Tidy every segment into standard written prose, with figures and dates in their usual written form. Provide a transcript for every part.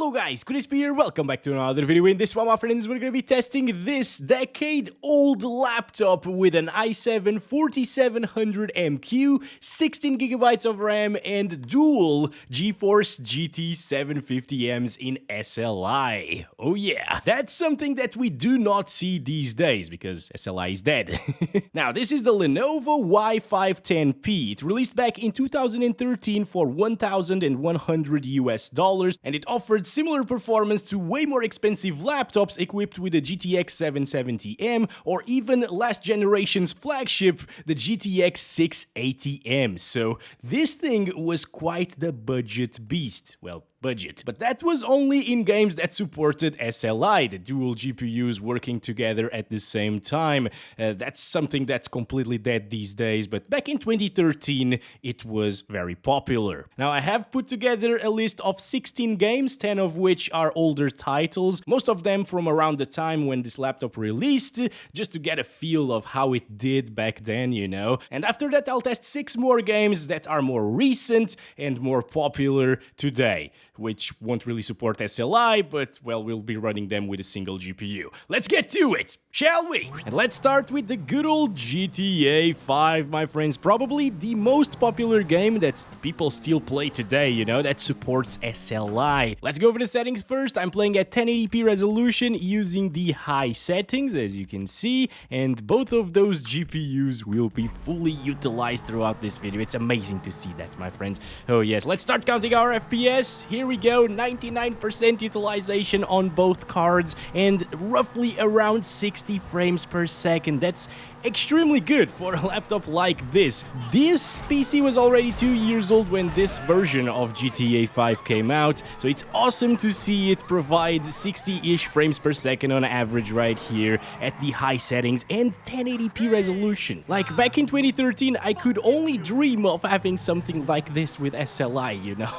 Hello guys, Crysis here, welcome back to another video. In this one, my friends, we're gonna be testing this decade-old laptop with an i7 4700MQ, 16GB of RAM, and dual GeForce GT 750Ms in SLI. Oh yeah, that's something that we do not see these days, because SLI is dead. Now, this is the Lenovo Y510P. It released back in 2013 for $1,100 and it offered similar performance to way more expensive laptops equipped with the GTX 770M or even last generation's flagship, the GTX 680M. So this thing was quite the budget beast. Well, budget. But that was only in games that supported SLI, the dual GPUs working together at the same time. That's something that's completely dead these days, but back in 2013, it was very popular. Now, I have put together a list of 16 games, 10 of which are older titles, most of them from around the time when this laptop released, just to get a feel of how it did back then, you know. And after that, I'll test 6 more games that are more recent and more popular today, which won't really support SLI, but, well, we'll be running them with a single GPU. Let's get to it, shall we? And let's start with the good old GTA 5, my friends. Probably the most popular game that people still play today, you know, that supports SLI. Let's go over the settings first. I'm playing at 1080p resolution using the high settings, as you can see, and both of those GPUs will be fully utilized throughout this video. It's amazing to see that, my friends. Oh yes, let's start counting our FPS. Here we go, 99% utilization on both cards and roughly around 60 frames per second. That's extremely good for a laptop like this. This PC was already 2 years old when this version of GTA 5 came out, so it's awesome to see it provide 60-ish frames per second on average right here at the high settings and 1080p resolution. Like back in 2013, I could only dream of having something like this with SLI, you know.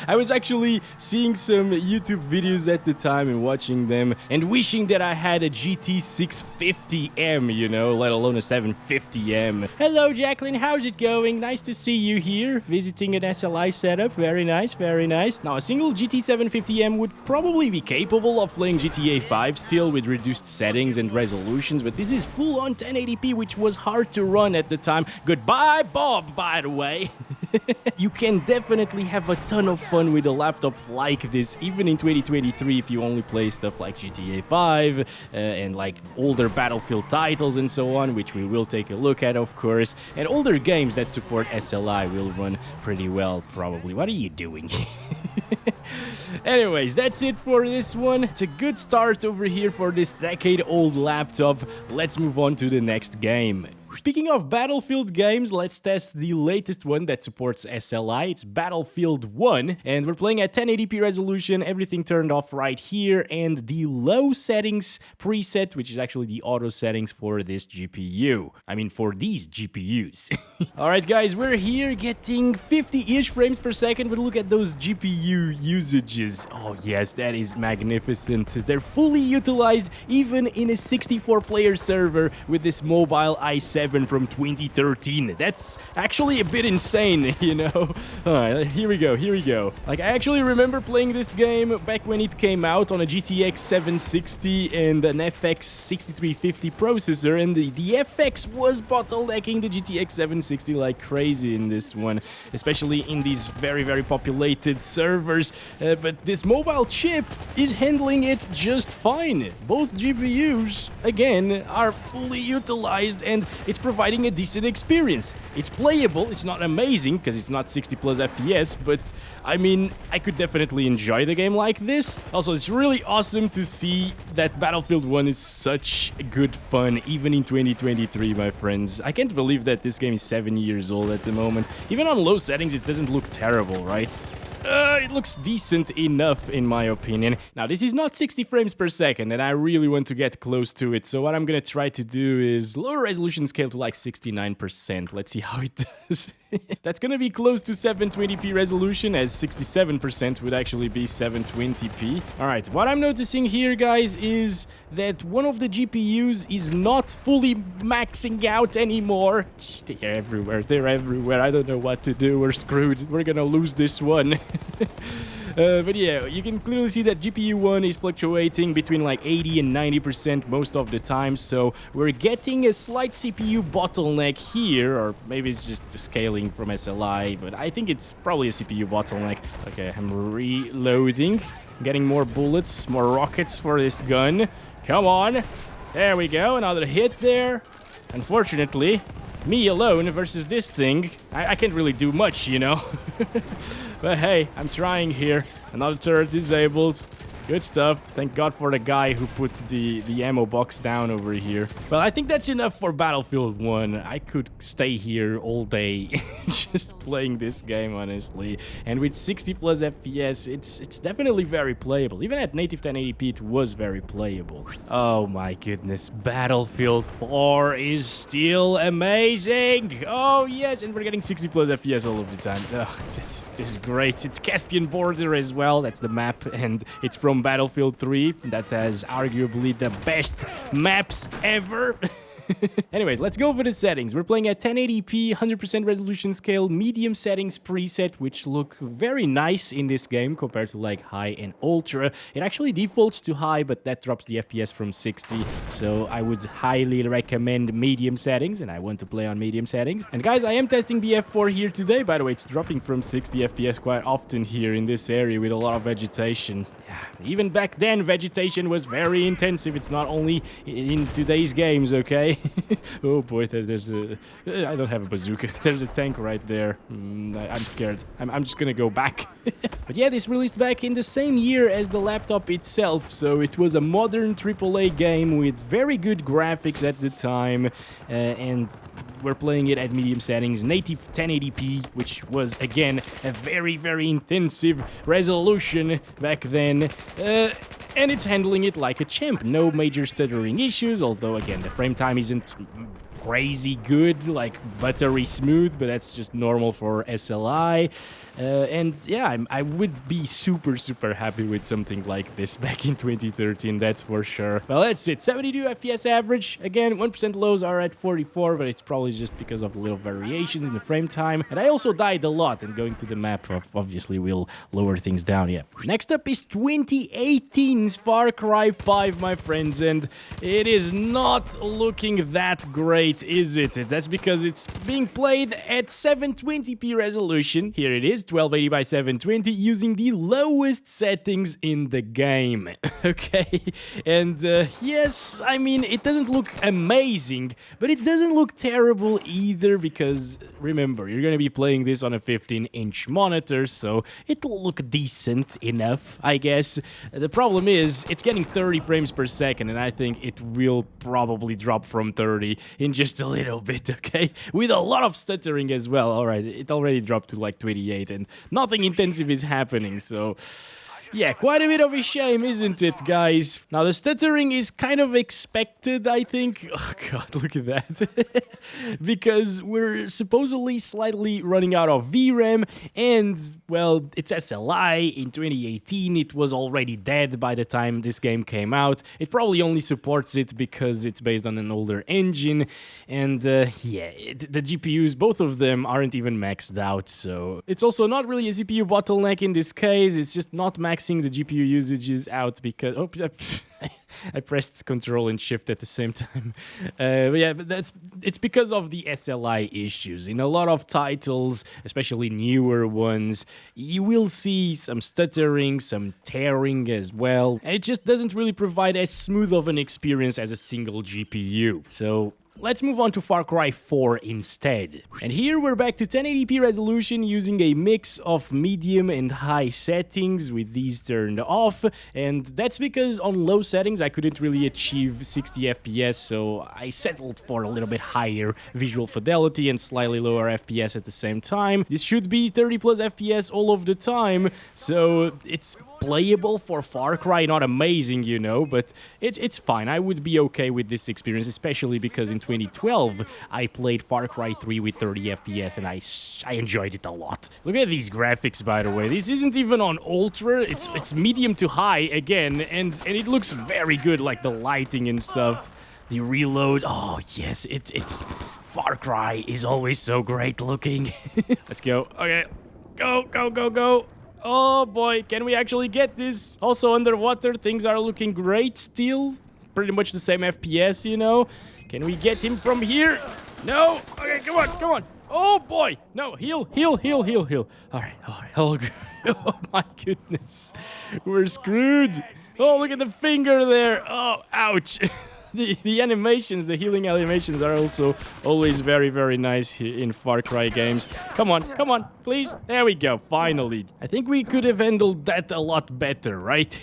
I was actually seeing some YouTube videos at the time and watching them and wishing that I had a GT 650M, you know, let alone a 750M. Hello Jacqueline, how's it going? Nice to see you here, visiting an SLI setup. Very nice, very nice. Now, a single GT 750M would probably be capable of playing GTA 5 still with reduced settings and resolutions, but this is full on 1080p, which was hard to run at the time. Goodbye, Bob, by the way. You can definitely have a ton of fun with a laptop like this, even in 2023, if you only play stuff like GTA 5 and like older Battlefield titles and so on, which we will take a look at, of course, and older games that support SLI will run pretty well, probably. What are you doing? Anyways, that's it for this one. It's a good start over here for this decade-old laptop. Let's move on to the next game. Speaking of Battlefield games, let's test the latest one that supports SLI. It's Battlefield 1, and we're playing at 1080p resolution, everything turned off right here, and the low settings preset, which is actually the auto settings for this GPU. I mean, for these GPUs. Alright guys, we're here getting 50-ish frames per second, but look at those GPU usages. Oh yes, that is magnificent. They're fully utilized even in a 64-player server with this mobile i7 from 2013. That's actually a bit insane, you know. Alright, here we go, here we go. Like, I actually remember playing this game back when it came out on a GTX 760 and an FX 6350 processor, and the FX was bottlenecking the GTX 760 like crazy in this one, especially in these very, very populated servers. But this mobile chip is handling it just fine. Both GPUs, again, are fully utilized, and it's providing a decent experience. It's playable, it's not amazing, because it's not 60 plus FPS, but I mean, I could definitely enjoy the game like this. Also, it's really awesome to see that Battlefield 1 is such good fun, even in 2023, my friends. I can't believe that this game is 7 years old at the moment. Even on low settings, it doesn't look terrible, right? It looks decent enough, in my opinion. Now, this is not 60 frames per second, and I really want to get close to it, so what I'm gonna try to do is lower resolution scale to like 69%. Let's see how it does. That's gonna be close to 720p resolution, as 67% would actually be 720p. Alright, what I'm noticing here, guys, is that one of the GPUs is not fully maxing out anymore. They're everywhere, I don't know what to do, we're screwed, we're gonna lose this one. But yeah, you can clearly see that GPU 1 is fluctuating between like 80 and 90% most of the time, so we're getting a slight CPU bottleneck here, or maybe it's just the scaling from SLI, but I think it's probably a CPU bottleneck. Okay, I'm reloading, getting more bullets, more rockets for this gun. Come on. There we go, another hit there. Unfortunately, me alone versus this thing, I can't really do much, you know. But hey, I'm trying here. Another turret disabled. Good stuff. Thank God for the guy who put the ammo box down over here. Well, I think that's enough for Battlefield 1. I could stay here all day just playing this game, honestly. And with 60 plus FPS, it's definitely very playable. Even at native 1080p, it was very playable. Oh my goodness. Battlefield 4 is still amazing. Oh yes, and we're getting 60 plus FPS all of the time. Oh, this is great. It's Caspian Border as well. That's the map, and it's from Battlefield 3 that has arguably the best maps ever. Anyways, let's go over the settings. We're playing at 1080p, 100% resolution scale, medium settings preset, which look very nice in this game compared to like high and ultra. It actually defaults to high, but that drops the FPS from 60. So I would highly recommend medium settings, and I want to play on medium settings. And guys, I am testing BF4 here today. By the way, it's dropping from 60 FPS quite often here in this area with a lot of vegetation. Even back then, vegetation was very intensive. It's not only in today's games, okay? Oh boy, there's a... I don't have a bazooka. There's a tank right there. I'm scared. I'm just gonna go back. But yeah, this released back in the same year as the laptop itself, so it was a modern AAA game with very good graphics at the time, and we're playing it at medium settings, native 1080p, which was, again, a very, very intensive resolution back then. And it's handling it like a champ. No major stuttering issues, although, again, the frame time isn't crazy good, like buttery smooth, but that's just normal for SLI. And yeah, I would be super, super happy with something like this back in 2013, that's for sure. Well, that's it. 72 FPS average. Again, 1% lows are at 44, but it's probably just because of the little variations in the frame time. And I also died a lot, and going to the map obviously will lower things down, yeah. Next up is 2018's Far Cry 5, my friends, and it is not looking that great, is it? That's because it's being played at 720p resolution. Here it is. 1280 by 720 using the lowest settings in the game. Okay, and yes, I mean, it doesn't look amazing, but it doesn't look terrible either, because remember, you're gonna be playing this on a 15-inch monitor, so it'll look decent enough, I guess. The problem is it's getting 30 frames per second, and I think it will probably drop from 30 in just a little bit, okay, with a lot of stuttering as well. All right, it already dropped to like 28, and nothing intensive is happening, so yeah, quite a bit of a shame, isn't it, guys? Now, the stuttering is kind of expected, I think. Oh, God, look at that. Because we're supposedly slightly running out of VRAM, and, well, it's SLI. In 2018, it was already dead by the time this game came out. It probably only supports it because it's based on an older engine, and, yeah, the GPUs, both of them, aren't even maxed out, so... It's also not really a CPU bottleneck in this case, it's just not maxed the GPU usage is out because I pressed Control and Shift at the same time. But yeah, but it's because of the SLI issues. In a lot of titles, especially newer ones, you will see some stuttering, some tearing as well, and it just doesn't really provide as smooth of an experience as a single GPU. So let's move on to Far Cry 4 instead. And here we're back to 1080p resolution using a mix of medium and high settings with these turned off. And that's because on low settings I couldn't really achieve 60 FPS, so I settled for a little bit higher visual fidelity and slightly lower FPS at the same time. This should be 30 plus FPS all of the time, so it's playable for Far Cry, not amazing, you know, but it's fine. I would be okay with this experience, especially because in 2012 I played Far Cry 3 with 30 FPS and I enjoyed it a lot. Look at these graphics, by the way. This isn't even on ultra, it's medium to high again, and it looks very good, like the lighting and stuff. The reload, oh yes, it's Far Cry is always so great looking. Let's go. Okay, go. Oh boy, can we actually get this? Also underwater, things are looking great still. Pretty much the same FPS, you know. Can we get him from here? No? Okay, come on, come on. Oh boy! No, heal. Alright. Oh, oh my goodness. We're screwed. Oh, look at the finger there. Oh, ouch. The animations, the healing animations are also always very, very nice in Far Cry games. Come on, please. There we go, finally. I think we could have handled that a lot better, right?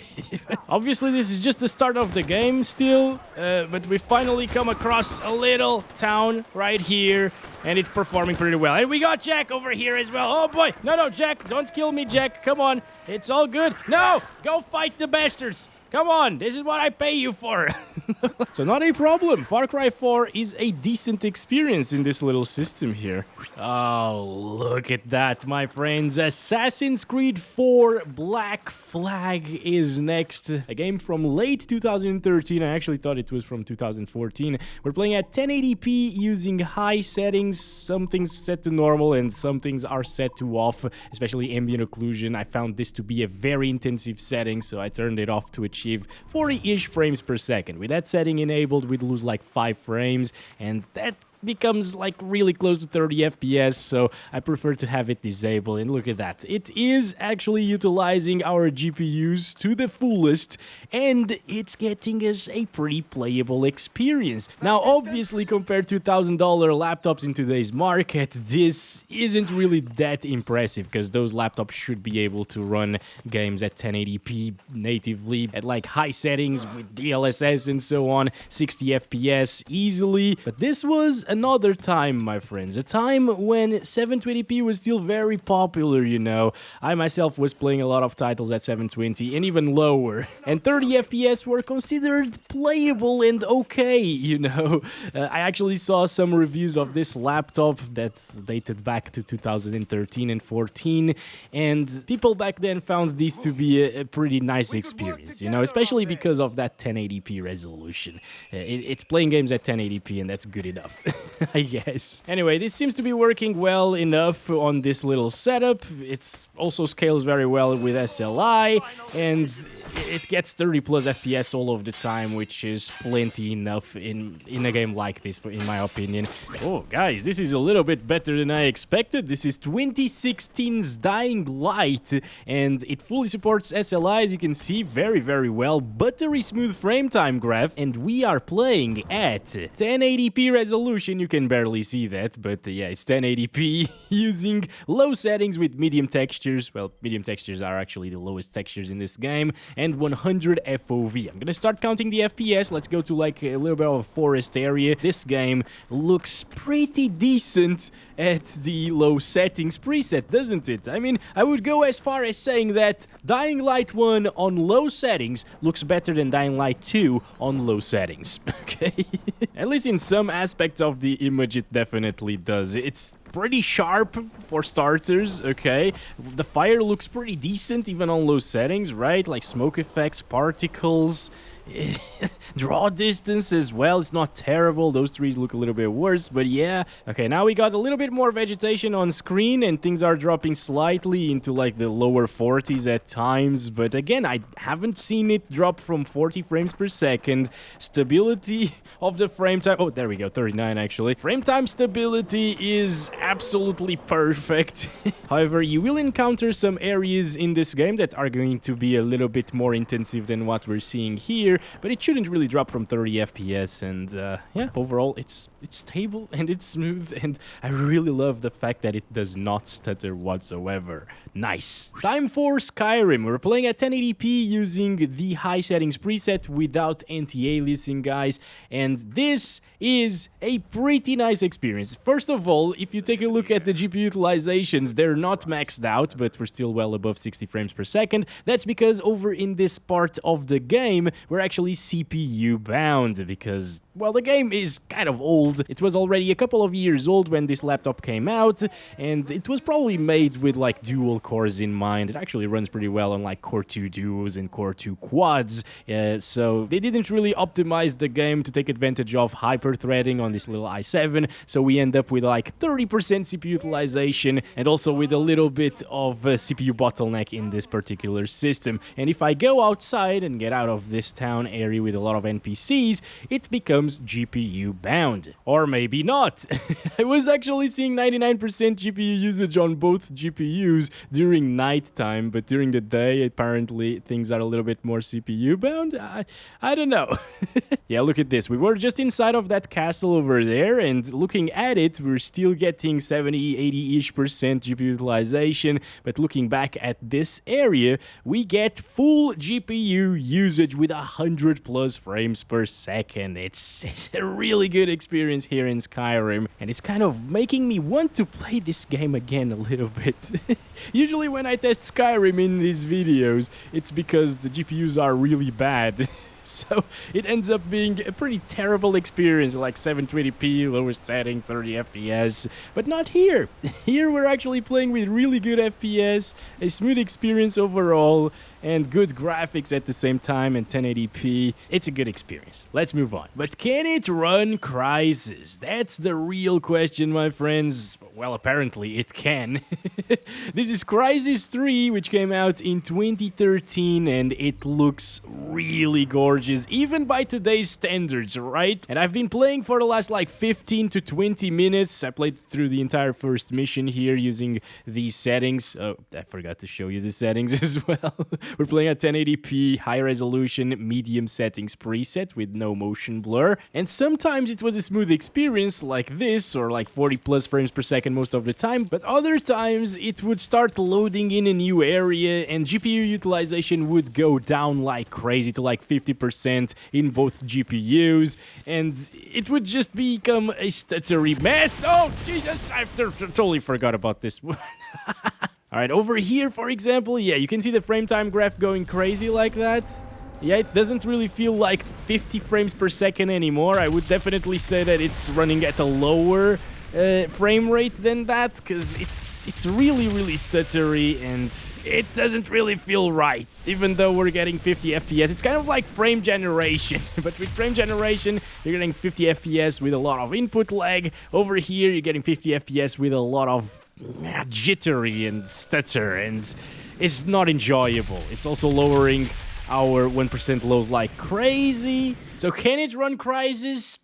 Obviously, this is just the start of the game still, but we finally come across a little town right here, and it's performing pretty well. And we got Jack over here as well. Oh boy, no, Jack, don't kill me, Jack. Come on, it's all good. No, go fight the bastards. Come on, this is what I pay you for. So not a problem. Far Cry 4 is a decent experience in this little system here. Oh, look at that, my friends. Assassin's Creed 4 Black Flag is next. A game from late 2013. I actually thought it was from 2014. We're playing at 1080p using high settings. Some things set to normal and some things are set to off, especially ambient occlusion. I found this to be a very intensive setting, so I turned it off to achieve 40-ish frames per second. With that setting enabled, we'd lose like 5 frames, and that becomes like really close to 30 FPS, so I prefer to have it disabled. And look at that, it is actually utilizing our GPUs to the fullest, and it's getting us a pretty playable experience. Now obviously, compared to $1,000 laptops in today's market, this isn't really that impressive, because those laptops should be able to run games at 1080p natively at like high settings with DLSS and so on, 60 FPS easily. But this was another time, my friends, a time when 720p was still very popular, you know. I myself was playing a lot of titles at 720 and even lower, and 30 FPS were considered playable and okay, you know. I actually saw some reviews of this laptop that's dated back to 2013 and 14, and people back then found this to be a pretty nice experience, you know, especially because of that 1080p resolution. It's playing games at 1080p, and that's good enough. I guess. Anyway, this seems to be working well enough on this little setup. It also scales very well with SLI, and it gets 30 plus FPS all of the time, which is plenty enough in a game like this, in my opinion. Oh, guys, this is a little bit better than I expected. This is 2016's Dying Light, and it fully supports SLI, as you can see, very, very well. Buttery smooth frame time graph, and we are playing at 1080p resolution. You can barely see that, but yeah, it's 1080p using low settings with medium textures. Well, medium textures are actually the lowest textures in this game, and 100 FOV. I'm gonna start counting the FPS. Let's go to like a little bit of a forest area. This game looks pretty decent at the low settings preset, doesn't it? I mean, I would go as far as saying that Dying Light 1 on low settings looks better than Dying Light 2 on low settings, okay? At least in some aspects of the image, it definitely does. It's pretty sharp for starters, okay? The fire looks pretty decent even on low settings, right? Like smoke effects, particles, draw distance as well. It's not terrible. Those trees look a little bit worse, but yeah. Okay, now we got a little bit more vegetation on screen, and things are dropping slightly into like the lower 40s at times, but again, I haven't seen it drop from 40 frames per second. Stability of the frame time, oh, there we go, 39 actually. Frame time stability is absolutely perfect. However, you will encounter some areas in this game that are going to be a little bit more intensive than what we're seeing here, but it shouldn't really drop from 30 FPS, and yeah, overall it's stable and it's smooth, and I really love the fact that it does not stutter whatsoever. Nice. Time for Skyrim. We're playing at 1080p using the high settings preset without anti-aliasing, guys, and this is a pretty nice experience. First of all, if you take a look at the GPU utilizations, they're not maxed out, but we're still well above 60 frames per second. That's because over in this part of the game, we're actually CPU bound, because, well, the game is kind of old old. It was already a couple of years old when this laptop came out, and it was probably made with like dual cores in mind. It actually runs pretty well on like Core 2 Duos and Core 2 Quads, so they didn't really optimize the game to take advantage of hyper-threading on this little i7, so we end up with like 30% CPU utilization and also with a little bit of CPU bottleneck in this particular system. And if I go outside and get out of this town area with a lot of NPCs, it becomes GPU bound. Or maybe not. I was actually seeing 99% GPU usage on both GPUs during nighttime, but during the day apparently things are a little bit more CPU bound. I don't know. Yeah, look at this. We were just inside of that castle over there, and looking at it, we're still getting 70-80-ish% GPU utilization, but looking back at this area, we get full GPU usage with 100 plus frames per second. It's a really good experience here in Skyrim, and it's kind of making me want to play this game again a little bit. Usually when I test Skyrim in these videos, it's because the GPUs are really bad. So it ends up being a pretty terrible experience, like 720p, lowest settings, 30 FPS, but not here. Here we're actually playing with really good FPS, a smooth experience overall, and good graphics at the same time, and 1080p. It's a good experience. Let's move on. But can it run Crysis? That's the real question, my friends. Well, apparently it can. This is Crysis 3, which came out in 2013, and it looks really gorgeous, even by today's standards, right? And I've been playing for the last like 15 to 20 minutes. I played through the entire first mission here using these settings. Oh, I forgot to show you the settings as well. We're playing at 1080p, high resolution, medium settings preset with no motion blur. And sometimes it was a smooth experience like this, or like 40 plus frames per second most of the time, but other times it would start loading in a new area and GPU utilization would go down like crazy to like 50% in both GPUs, and it would just become a stuttery mess. Oh, Jesus, I totally forgot about this one. Alright, over here, for example, yeah, you can see the frame time graph going crazy like that. Yeah, it doesn't really feel like 50 frames per second anymore. I would definitely say that it's running at a lower frame rate than that, because it's really, really stuttery, and it doesn't really feel right, even though we're getting 50 FPS. It's kind of like frame generation, but with frame generation, you're getting 50 FPS with a lot of input lag. Over here, you're getting 50 FPS with a lot of jittery and stutter, and it's not enjoyable. It's also lowering our 1% lows like crazy. So can it run Crysis?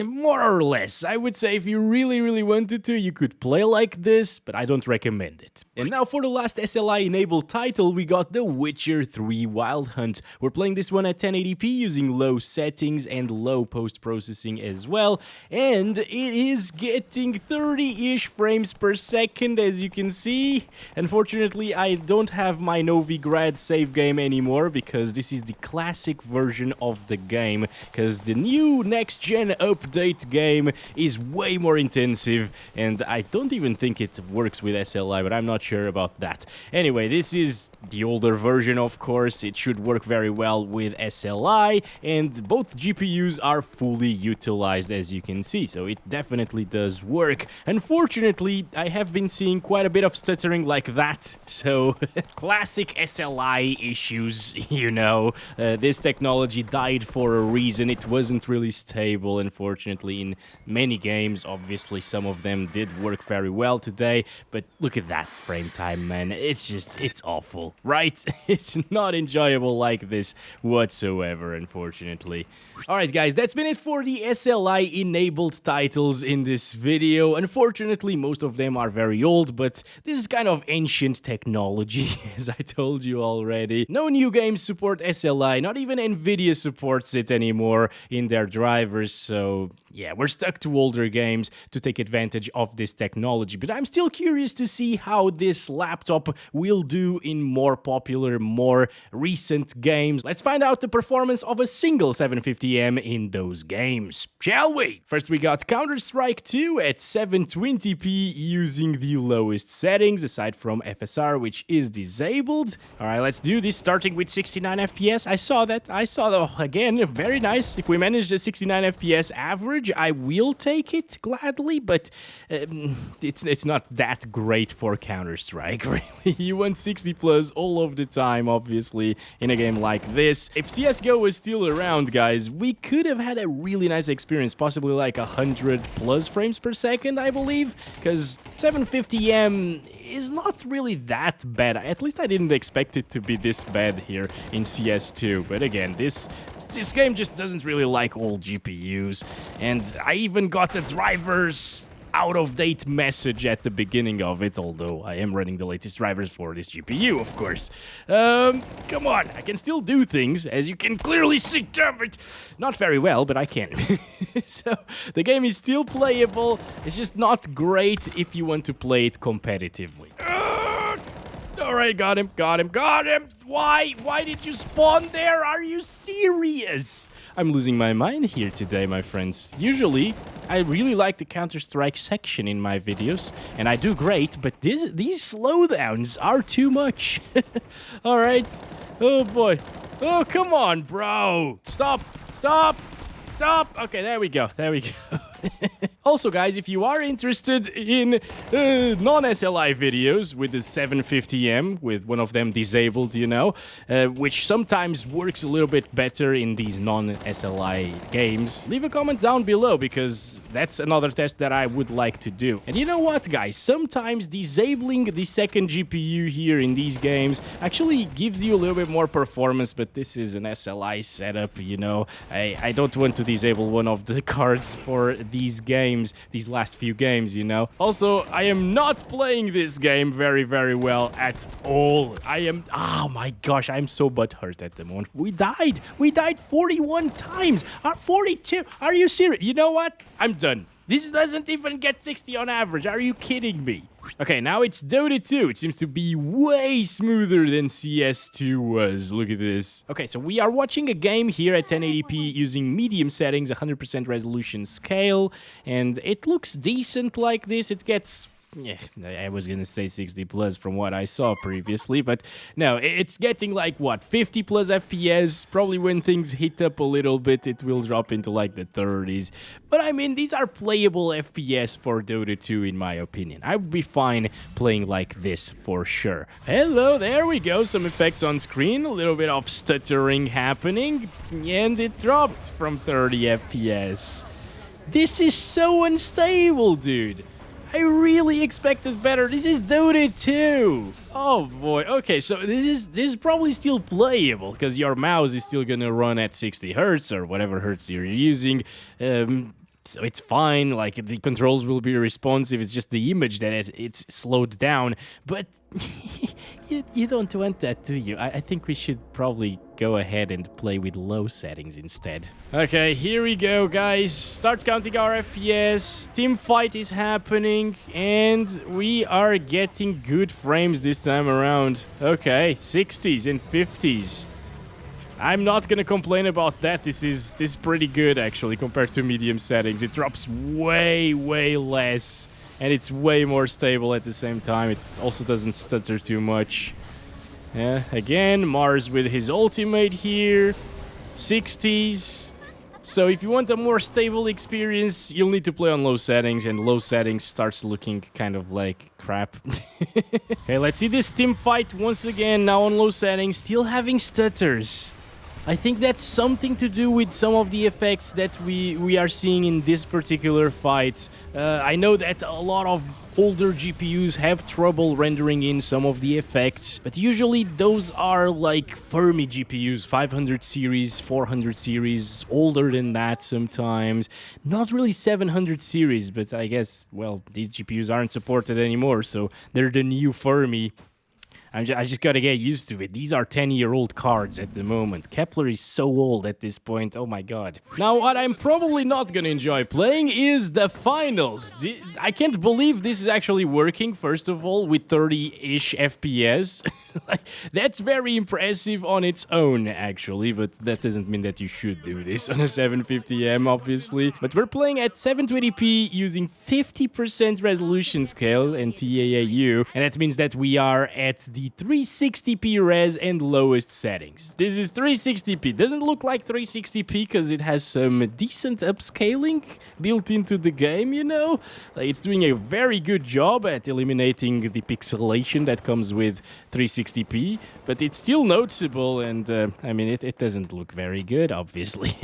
More or less. I would say if you really, really wanted to, you could play like this, but I don't recommend it. And now for the last SLI-enabled title, we got The Witcher 3 Wild Hunt. We're playing this one at 1080p using low settings and low post-processing as well. And it is getting 30-ish frames per second, as you can see. Unfortunately, I don't have my Novigrad save game anymore, because this is the classic version of the game. Because the new next-gen update game is way more intensive, and I don't even think it works with SLI, but I'm not sure about that. Anyway, this is the older version, of course. It should work very well with SLI, and both GPUs are fully utilized, as you can see, so it definitely does work. Unfortunately, I have been seeing quite a bit of stuttering like that, so classic SLI issues, you know. This technology died for a reason. It wasn't really stable, unfortunately, in many games. Obviously, some of them did work very well today, but look at that frame time, man. It's awful, right? It's not enjoyable like this whatsoever, unfortunately. Alright guys, that's been it for the SLI enabled titles in this video. Unfortunately, most of them are very old, but this is kind of ancient technology, as I told you already. No new games support SLI, not even Nvidia supports it anymore in their drivers, so yeah, we're stuck to older games to take advantage of this technology. But I'm still curious to see how this laptop will do in more popular, more recent games. Let's find out the performance of a single 750M in those games, shall we? First, we got Counter-Strike 2 at 720p using the lowest settings, aside from FSR, which is disabled. Alright, let's do this, starting with 69 FPS. I saw that. Again, very nice. If we manage the 69 FPS average, average, I will take it gladly, but it's not that great for Counter-Strike, really. You want 60 plus all of the time, obviously, in a game like this. If CSGO was still around, guys, we could have had a really nice experience, possibly like 100 plus frames per second, I believe, because 750M is not really that bad. At least I didn't expect it to be this bad here in CS2. But again, this game just doesn't really like old GPUs. And I even got the drivers out-of-date message at the beginning of it, although I am running the latest drivers for this GPU, of course. Come on, I can still do things, as you can clearly see, damn it. Not very well, but I can. So, the game is still playable, it's just not great if you want to play it competitively. Alright, got him. Why? Why did you spawn there? Are you serious? I'm losing my mind here today, my friends. Usually, I really like the Counter-Strike section in my videos, and I do great, but these slowdowns are too much. Alright. Oh boy. Oh, come on, bro. Stop. Okay, there we go. Also, guys, if you are interested in non-SLI videos with the 750M, with one of them disabled, you know, which sometimes works a little bit better in these non-SLI games, leave a comment down below, because that's another test that I would like to do. And you know what, guys? Sometimes disabling the second GPU here in these games actually gives you a little bit more performance, but this is an SLI setup, you know. I don't want to disable one of the cards for these games, these last few games, you know. Also, I am not playing this game very, very well at all. Oh my gosh, I'm so butthurt at the moment. We died 41 times. 42. Are you serious? You know what? I'm done. This doesn't even get 60 on average. Are you kidding me? Okay, now it's Dota 2. It seems to be way smoother than CS2 was. Look at this. Okay, so we are watching a game here at 1080p using medium settings, 100% resolution scale, and it looks decent like this. It gets... yeah, I was gonna say 60 plus from what I saw previously, but no, it's getting like, what, 50 plus FPS? Probably when things hit up a little bit, it will drop into like the 30s. But I mean, these are playable FPS for Dota 2 in my opinion. I would be fine playing like this for sure. Hello, there we go, some effects on screen, a little bit of stuttering happening, and it dropped from 30 FPS. This is so unstable, dude. I really expected better. This is Dota 2. Oh boy. Okay, so this is probably still playable because your mouse is still gonna run at 60 hertz or whatever hertz you're using. So it's fine. Like, the controls will be responsive. It's just the image that it's slowed down. But you don't want that, do you? I think we should probably go ahead and play with low settings instead. Okay, here we go, guys. Start counting our FPS. Team fight is happening, and we are getting good frames this time around. Okay, 60s and 50s. I'm not gonna complain about that. This is pretty good, actually, compared to medium settings. It drops way less, and it's way more stable at the same time. It also doesn't stutter too much. Yeah, again, Mars with his ultimate here. 60s. So if you want a more stable experience, you'll need to play on low settings, and low settings starts looking kind of like crap. Okay, let's see this team fight once again, now on low settings, still having stutters. I think that's something to do with some of the effects that we are seeing in this particular fight. I know that a lot of older GPUs have trouble rendering in some of the effects, but usually those are like Fermi GPUs, 500 series, 400 series, older than that sometimes. Not really 700 series, but I guess, well, these GPUs aren't supported anymore, so they're the new Fermi. I just gotta get used to it. These are 10-year-old cards at the moment. Kepler is so old at this point. Oh my god. Now, what I'm probably not gonna enjoy playing is the finals. I can't believe this is actually working, first of all, with 30-ish FPS. That's very impressive on its own, actually, but that doesn't mean that you should do this on a 750M, obviously. But we're playing at 720p using 50% resolution scale and TAAU, and that means that we are at the the 360p res and lowest settings. This is 360p. Doesn't look like 360p because it has some decent upscaling built into the game, you know? It's doing a very good job at eliminating the pixelation that comes with 360p, but it's still noticeable, and I mean, it doesn't look very good, obviously.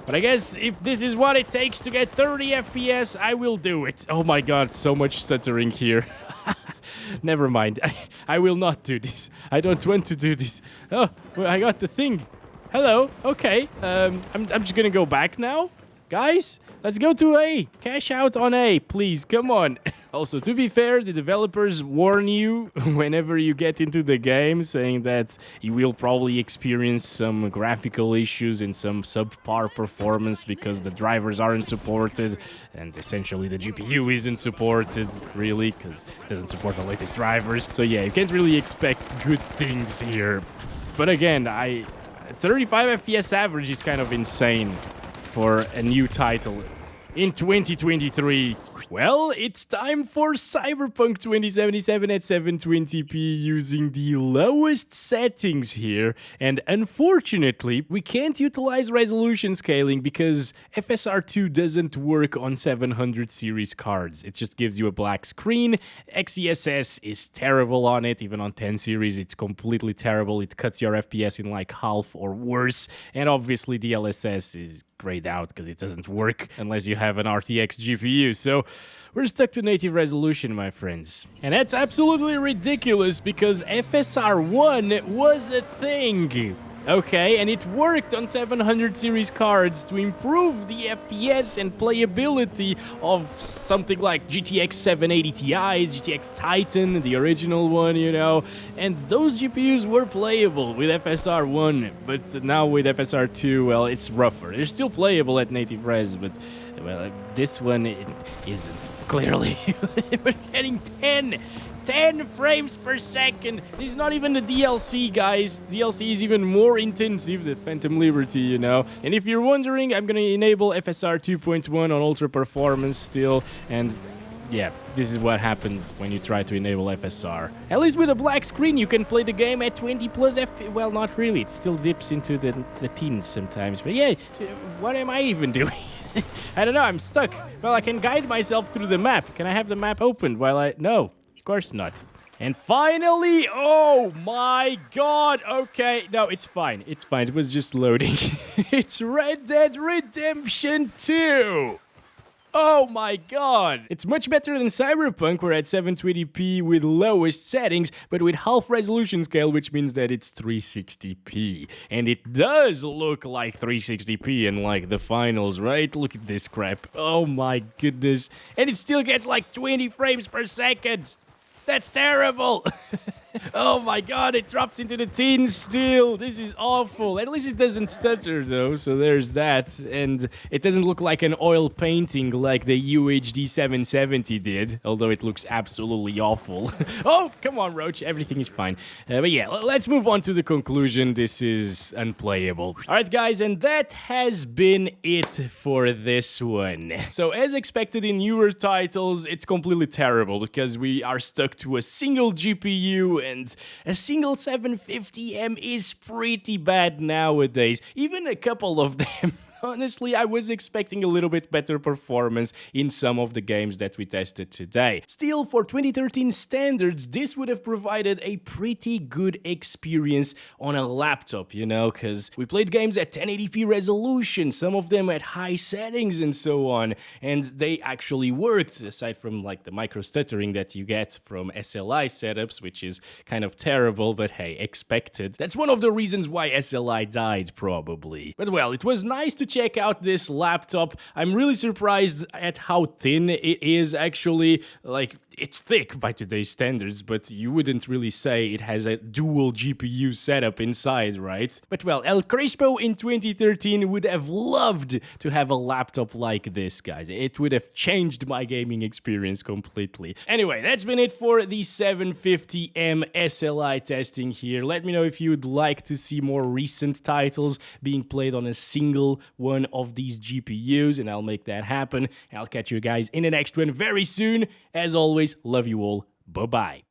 But I guess if this is what it takes to get 30 FPS, I will do it. Oh my god, so much stuttering here. Never mind, I will not do this. I don't want to do this. Oh, well, I got the thing. Hello, okay. I'm just gonna go back now. Guys, let's go to A. Cash out on A, please, come on. Also, to be fair, the developers warn you whenever you get into the game, saying that you will probably experience some graphical issues and some subpar performance because the drivers aren't supported, and essentially the GPU isn't supported, really, because it doesn't support the latest drivers. So yeah, you can't really expect good things here. But again, 35 FPS average is kind of insane for a new title in 2023. Well, it's time for Cyberpunk 2077 at 720p using the lowest settings here, and unfortunately, we can't utilize resolution scaling because FSR2 doesn't work on 700 series cards. It just gives you a black screen. XeSS is terrible on it, even on 10 series it's completely terrible. It cuts your FPS in like half or worse, and obviously DLSS is grayed out because it doesn't work unless you have an RTX GPU, so we're stuck to native resolution, my friends. And that's absolutely ridiculous because FSR1 was a thing. Okay, and it worked on 700 series cards to improve the FPS and playability of something like GTX 780 Ti's, GTX Titan, the original one, you know, and those GPUs were playable with FSR1, but now with FSR2, well, it's rougher. They're still playable at native res, but, well, this one, it isn't, clearly. We're getting 10 frames per second. This is not even the DLC, guys. DLC is even more intensive than Phantom Liberty, you know. And if you're wondering, I'm gonna enable FSR 2.1 on Ultra Performance still, and yeah, this is what happens when you try to enable FSR. At least with a black screen, you can play the game at 20 plus FPS. Well, not really. It still dips into the teens sometimes. But yeah, what am I even doing? I don't know, I'm stuck. Well, I can guide myself through the map. Can I have the map opened while I... No. Of course not. And finally, oh my god, okay, no, it's fine, it was just loading. It's Red Dead Redemption 2! Oh my god! It's much better than Cyberpunk. We're at 720p with lowest settings, but with half resolution scale, which means that it's 360p. And it does look like 360p in like the finals, right? Look at this crap. Oh my goodness. And it still gets like 20 frames per second. That's terrible! Oh my god, it drops into the teens still. This is awful. At least it doesn't stutter though, so there's that. And it doesn't look like an oil painting like the UHD 770 did, although it looks absolutely awful. Oh, come on, Roach, everything is fine. But yeah, let's move on to the conclusion. This is unplayable. Alright guys, and that has been it for this one. So as expected in newer titles, it's completely terrible because we are stuck to a single GPU, and a single 750M is pretty bad nowadays. Even a couple of them. Honestly, I was expecting a little bit better performance in some of the games that we tested today. Still, for 2013 standards, this would have provided a pretty good experience on a laptop, you know, because we played games at 1080p resolution, some of them at high settings and so on, and they actually worked, aside from like the micro stuttering that you get from SLI setups, which is kind of terrible, but hey, expected. That's one of the reasons why SLI died, probably. But well, it was nice to check out this laptop. I'm really surprised at how thin it is, actually. Like, it's thick by today's standards, but you wouldn't really say it has a dual GPU setup inside, right? But well, El Crespo in 2013 would have loved to have a laptop like this, guys. It would have changed my gaming experience completely. Anyway, that's been it for the 750M SLI testing here. Let me know if you'd like to see more recent titles being played on a single one of these GPUs, and I'll make that happen. I'll catch you guys in the next one very soon. As always, love you all. Bye-bye.